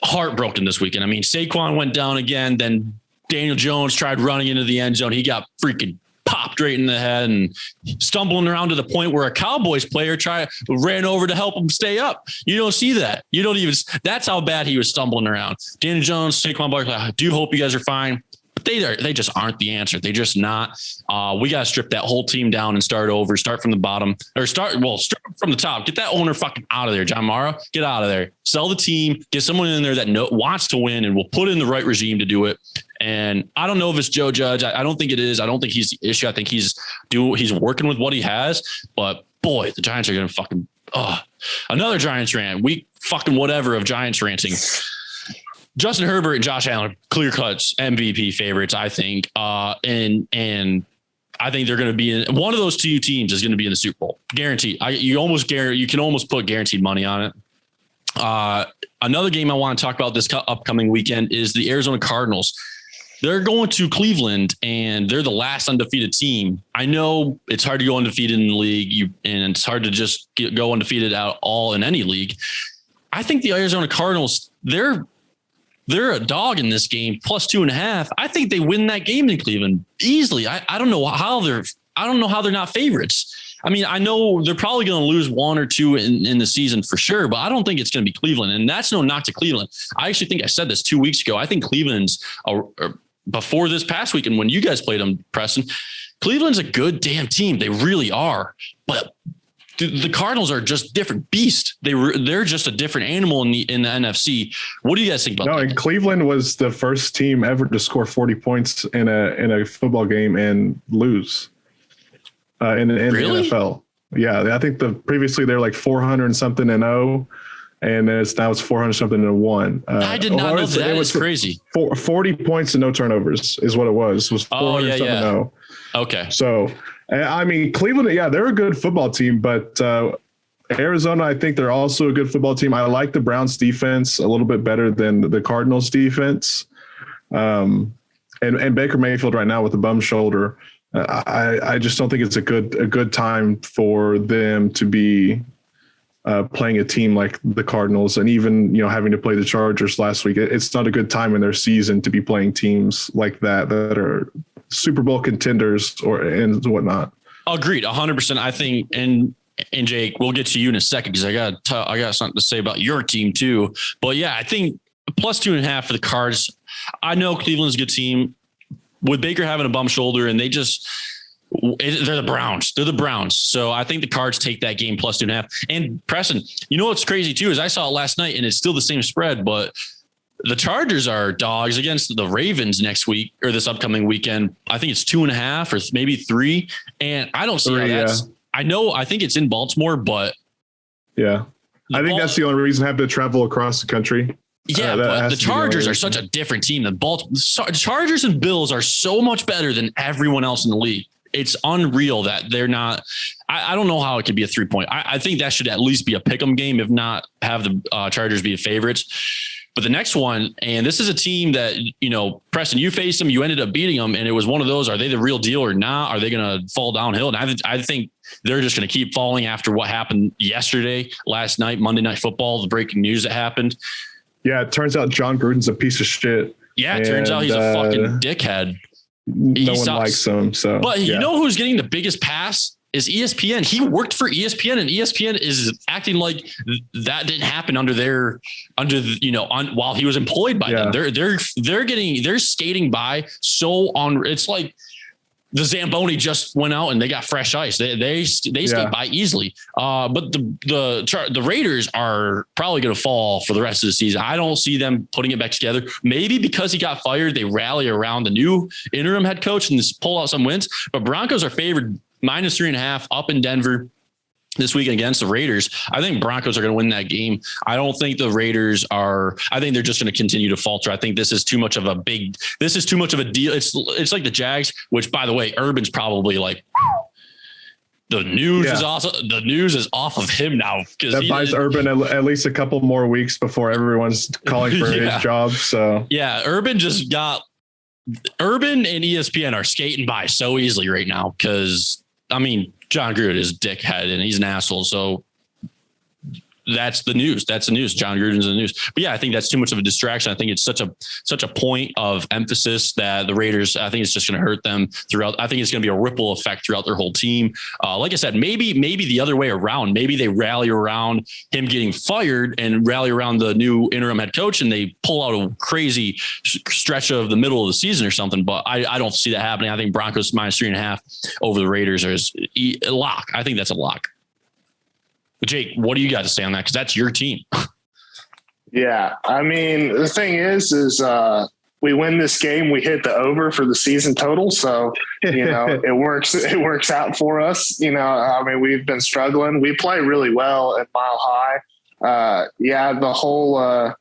heartbroken this weekend. I mean, Saquon went down again. Then Daniel Jones tried running into the end zone. He got freaking popped right in the head and stumbling around to the point where a Cowboys player ran over to help him stay up. You don't see that. That's how bad he was stumbling around. Daniel Jones, Saquon Barkley, I do hope you guys are fine. But they just aren't the answer. They're just not. We got to strip that whole team down and start over, start from the bottom, or start from the top. Get that owner fucking out of there, John Mara. Get out of there. Sell the team. Get someone in there that wants to win and will put in the right regime to do it. And I don't know if it's Joe Judge. I don't think it is. I don't think he's the issue. I think he's working with what he has. But boy, the Giants are going to fucking another Giants rant. Week fucking whatever of Giants ranting. Justin Herbert and Josh Allen, clear cuts MVP favorites, I think. And I think they're going to be in one of those 2 teams is going to be in the Super Bowl. Guaranteed. You can almost put guaranteed money on it. Another game I want to talk about this upcoming weekend is the Arizona Cardinals. They're going to Cleveland, and they're the last undefeated team. I know it's hard to go undefeated in the league, and it's hard to just go undefeated at all in any league. I think the Arizona Cardinals, they're a dog in this game, plus 2.5. I think they win that game in Cleveland easily. I don't know how they're not favorites. I mean, I know they're probably going to lose 1 or 2 in the season for sure, but I don't think it's going to be Cleveland. And that's no knock to Cleveland. I actually think I said this 2 weeks ago. I think Cleveland's before this past weekend when you guys played them, Preston, Cleveland's a good damn team. They really are. But the Cardinals are just different beast. They're just a different animal in the NFC. What do you guys think about that? And Cleveland was the first team ever to score 40 points in a football game and lose in really? the NFL. Yeah, I think previously they're like 400 and something and 0, and now it's 400 something and 1. I did not know that. That was crazy. 40 points and no turnovers is what it was. It was 400 something and 0. Okay. So, I mean, Cleveland, yeah, they're a good football team, but Arizona, I think they're also a good football team. I like the Browns defense a little bit better than the Cardinals defense. And Baker Mayfield right now with the bum shoulder, I just don't think it's a good time for them to be playing a team like the Cardinals, and even, having to play the Chargers last week. It's not a good time in their season to be playing teams like that are Super Bowl contenders and whatnot. Agreed, 100%. I think, and Jake, we'll get to you in a second because I got something to say about your team too. But yeah, I think plus 2.5 for the Cards. I know Cleveland's a good team with Baker having a bum shoulder, and they're the Browns. They're the Browns. So I think the Cards take that game plus 2.5. And Preston, you know what's crazy too is I saw it last night, and it's still the same spread, but the Chargers are dogs against the Ravens next week or this upcoming weekend. I think it's 2.5 or maybe 3. And I don't see how that's, I think it's in Baltimore, but yeah, I think that's the only reason I have to travel across the country. Yeah, but the Chargers are such a different team than Baltimore. The Chargers and Bills are so much better than everyone else in the league. It's unreal that they're not. I don't know how it could be a 3-point. I think that should at least be a pick'em game, if not have the Chargers be favorites. But the next one, and this is a team that, Preston, you faced them, you ended up beating them. And it was one of those, are they the real deal or not? Are they going to fall downhill? And I think they're just going to keep falling after what happened yesterday, last night, Monday Night Football, the breaking news that happened. Yeah. It turns out John Gruden's a piece of shit. Yeah. It turns out he's a fucking dickhead. No one likes him. So, but you know who's getting the biggest pass? Is ESPN. He worked for ESPN, and ESPN is acting like that didn't happen while he was employed by them. They're skating by so on. It's like the Zamboni just went out and they got fresh ice. They skate by easily. But the Raiders are probably going to fall for the rest of the season. I don't see them putting it back together. Maybe because he got fired, they rally around the new interim head coach and just pull out some wins. But Broncos are favored -3.5 up in Denver this weekend against the Raiders. I think Broncos are going to win that game. I don't think the Raiders are. I think they're just going to continue to falter. I think this is too much of a deal. It's like the Jags, which, by the way, Urban's probably like the news is also the news is off of him now, because that buys Urban at least a couple more weeks before everyone's calling for his job. So Urban and ESPN are skating by so easily right now because, John Gruden is a dickhead and he's an asshole. So that's the news. John Gruden's in the news. But yeah, I think that's too much of a distraction. I think it's such a point of emphasis that the Raiders, I think it's just going to hurt them throughout. I think it's going to be a ripple effect throughout their whole team. Like I said, maybe the other way around. Maybe they rally around him getting fired and rally around the new interim head coach and they pull out a crazy stretch of the middle of the season or something. But I don't see that happening. I think Broncos -3.5 over the Raiders is a lock. I think that's a lock. Jake, what do you got to say on that? Because that's your team. Yeah. The thing is we win this game, we hit the over for the season total. So, it works out for us. We've been struggling. We play really well at Mile High. The whole,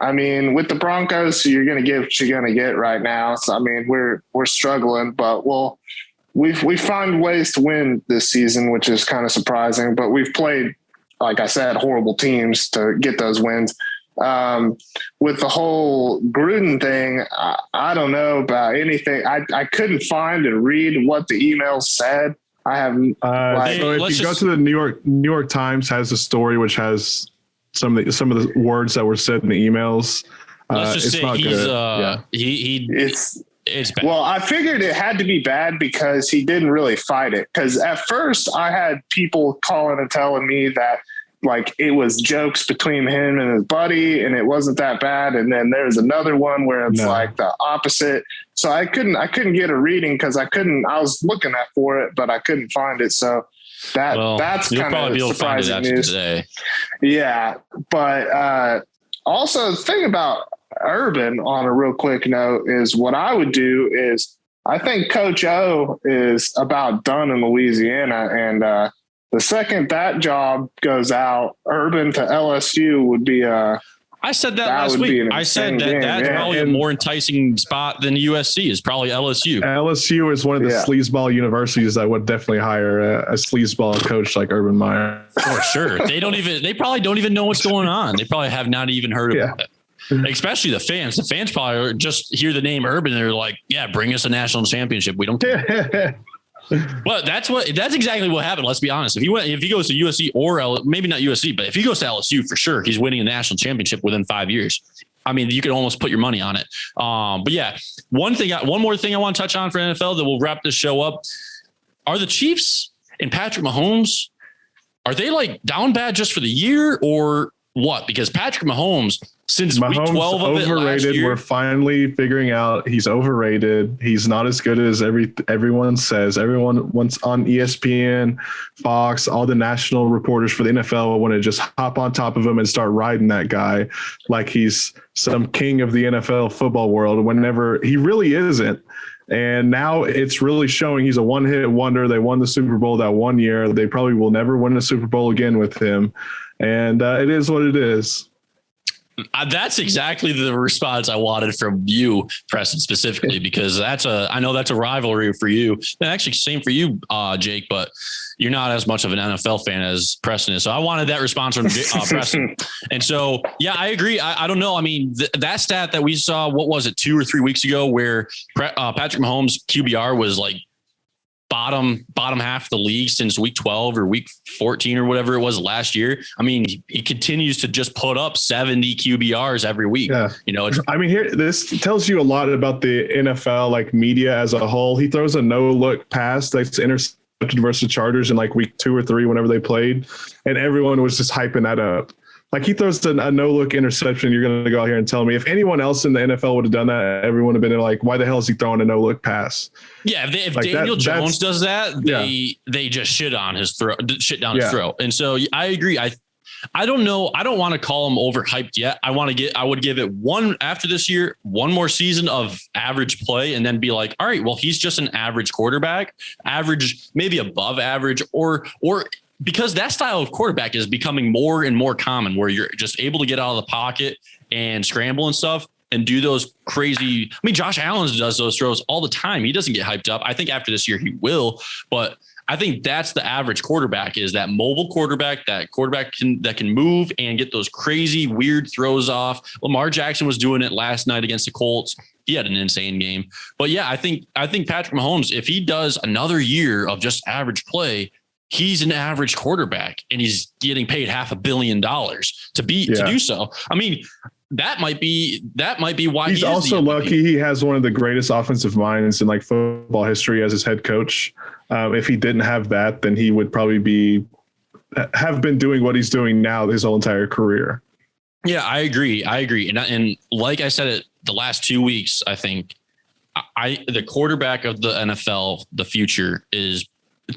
with the Broncos, you're going to get what you're going to get right now. So, we're struggling, but we find ways to win this season, which is kind of surprising, but we've played, like I said, horrible teams to get those wins. With the whole Gruden thing, I don't know about anything. I couldn't find and read what the email said. I haven't. So if you go to the New York Times has a story which has some of the words that were said in the emails. Let's just say it's bad. Well, I figured it had to be bad because he didn't really fight it. Because at first I had people calling and telling me that like it was jokes between him and his buddy and it wasn't that bad. And then there's another one where it's like the opposite. So I couldn't get a reading because I was looking for it, but I couldn't find it. So that's kind of surprising news today. Yeah. But also the thing about Urban, on a real quick note, is what I would do is I think Coach O is about done in Louisiana. And the second that job goes out, Urban to LSU would be I said that last week. I said that's probably a more enticing spot than USC is probably LSU. LSU is one of the sleazeball universities that would definitely hire a sleazeball coach like Urban Meyer. For sure. They probably don't even know what's going on. They probably have not even heard about it. Especially the fans. The fans probably just hear the name Urban. And they're like, yeah, bring us a national championship. We don't care. Well, that's exactly what happened. Let's be honest. If he goes to USC or maybe not USC, but if he goes to LSU, for sure, he's winning a national championship within 5 years. You can almost put your money on it. But yeah, one more thing I want to touch on for NFL that will wrap this show up. Are the Chiefs and Patrick Mahomes, are they like down bad just for the year or what? Because Patrick Mahomes, since week 12 of it last year, we're finally figuring out he's overrated. He's not as good as everyone says. Everyone wants on ESPN, Fox, all the national reporters for the NFL want to just hop on top of him and start riding that guy like he's some king of the NFL football world, whenever he really isn't. And now it's really showing he's a one-hit wonder. They won the Super Bowl that one year. They probably will never win a Super Bowl again with him. And it is what it is. That's exactly the response I wanted from you, Preston, specifically, because I know that's a rivalry for you. And actually, same for you, Jake, but you're not as much of an NFL fan as Preston is. So I wanted that response from Preston. And so, yeah, I agree. I don't know. I mean, that stat that we saw, what was it, 2 or 3 weeks ago, where Patrick Mahomes QBR was like bottom half of the league since week 12 or week 14 or whatever it was last year. I mean, he continues to just put up 70 QBRs every week. Yeah. You know, this tells you a lot about the NFL, like media as a whole. He throws a no look pass that's intercepted versus Chargers in like week 2 or 3, whenever they played. And everyone was just hyping that up. Like he throws a no-look interception. You're going to go out here and tell me if anyone else in the NFL would have done that, everyone would have been like, why the hell is he throwing a no-look pass? Yeah. If like Daniel Jones does that, they just shit down his throat. And so I agree. I don't know. I don't want to call him overhyped yet. I would give it after this year, one more season of average play, and then be like, all right, well, he's just an average quarterback, average, maybe above average, or because that style of quarterback is becoming more and more common, where you're just able to get out of the pocket and scramble and stuff and do those crazy. I mean, Josh Allen does those throws all the time. He doesn't get hyped up. I think after this year he will, but I think that's the average quarterback, is that mobile quarterback, that quarterback that can move and get those crazy, weird throws off. Lamar Jackson was doing it last night against the Colts. He had an insane game. But yeah, I think Patrick Mahomes, if he does another year of just average play, he's an average quarterback and he's getting paid $500 million to do so. I mean, that might be why he's also lucky. He has one of the greatest offensive minds in like football history as his head coach. If he didn't have that, then he would probably have been doing what he's doing now his whole entire career. Yeah, I agree. And like I said, it the last 2 weeks, I think the quarterback of the NFL, the future, is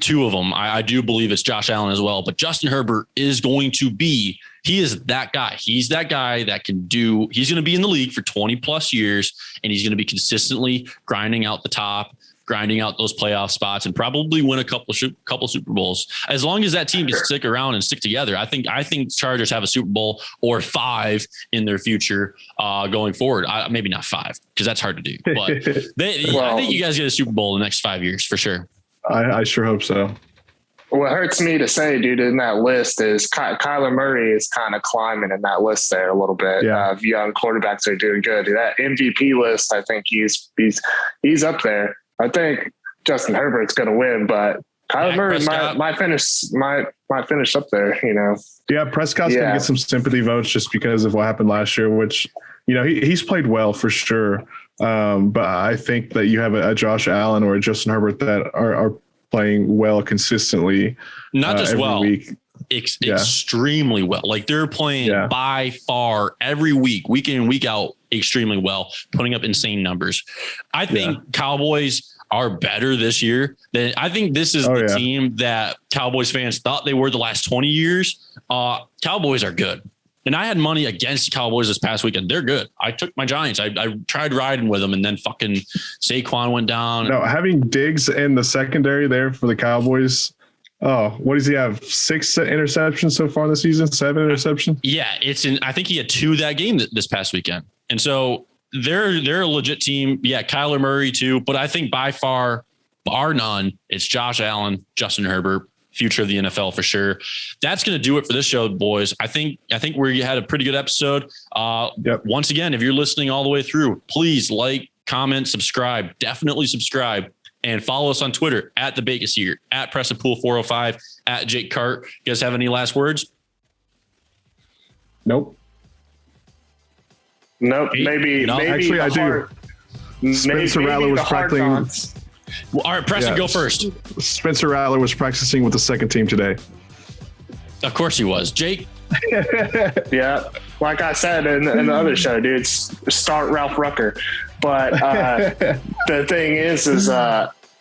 two of them. I do believe it's Josh Allen as well, but Justin Herbert is going to be, he is that guy. He's that guy that he's going to be in the league for 20 plus years, and he's going to be consistently grinding out the top, grinding out those playoff spots, and probably win a couple Super Bowls. As long as that team can stick around and stick together, I think Chargers have a Super Bowl or 5 in their future going forward. Maybe not 5, because that's hard to do, but I think you guys get a Super Bowl in the next 5 years for sure. I sure hope so. What hurts me to say, dude, in that list is Kyler Murray is kind of climbing in that list there a little bit. Yeah. Young quarterbacks are doing good. That MVP list, I think he's up there. I think Justin Herbert's going to win, but Kyler Murray might finish up there, you know. Yeah, Prescott's going to get some sympathy votes just because of what happened last year, which, you know, he's played well for sure. But I think that you have a Josh Allen or a Justin Herbert that are playing well consistently. Not just every well, week. Extremely well. Like they're playing by far every week in and week out, extremely well, putting up insane numbers. I think Cowboys are better this year. I think this is the team that Cowboys fans thought they were the last 20 years. Cowboys are good. And I had money against the Cowboys this past weekend. They're good. I took my Giants. I tried riding with them, and then fucking Saquon went down. No, having Diggs in the secondary there for the Cowboys. Oh, what does he have? 6 interceptions so far this season? 7 interceptions? Yeah, I think he had 2 that game this past weekend. And so they're a legit team. Yeah, Kyler Murray too. But I think by far, bar none, it's Josh Allen, Justin Herbert. Future of the NFL for sure. That's going to do it for this show, boys. I think we had a pretty good episode. Once again, if you're listening all the way through, please like, comment, subscribe, definitely subscribe, and follow us on Twitter at The Bacon Seer, at PrestonPool405, at Jake Cart. You guys have any last words? Nope. Maybe actually I do. Spencer Rattler was practicing. Well, all right, Preston, go first. Spencer Rattler was practicing with the second team today. Of course he was. Jake? Yeah, like I said in the other show, dude, start Ralph Rucker. But the thing is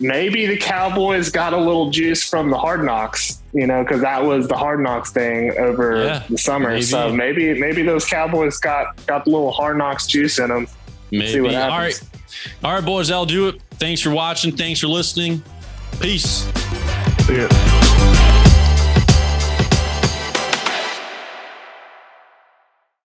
maybe the Cowboys got a little juice from the Hard Knocks, you know, because that was the Hard Knocks thing over the summer. Maybe. So maybe those Cowboys got the little Hard Knocks juice in them. Maybe. See what happens. All right, boys, that'll do it. Thanks for watching. Thanks for listening. Peace. See ya.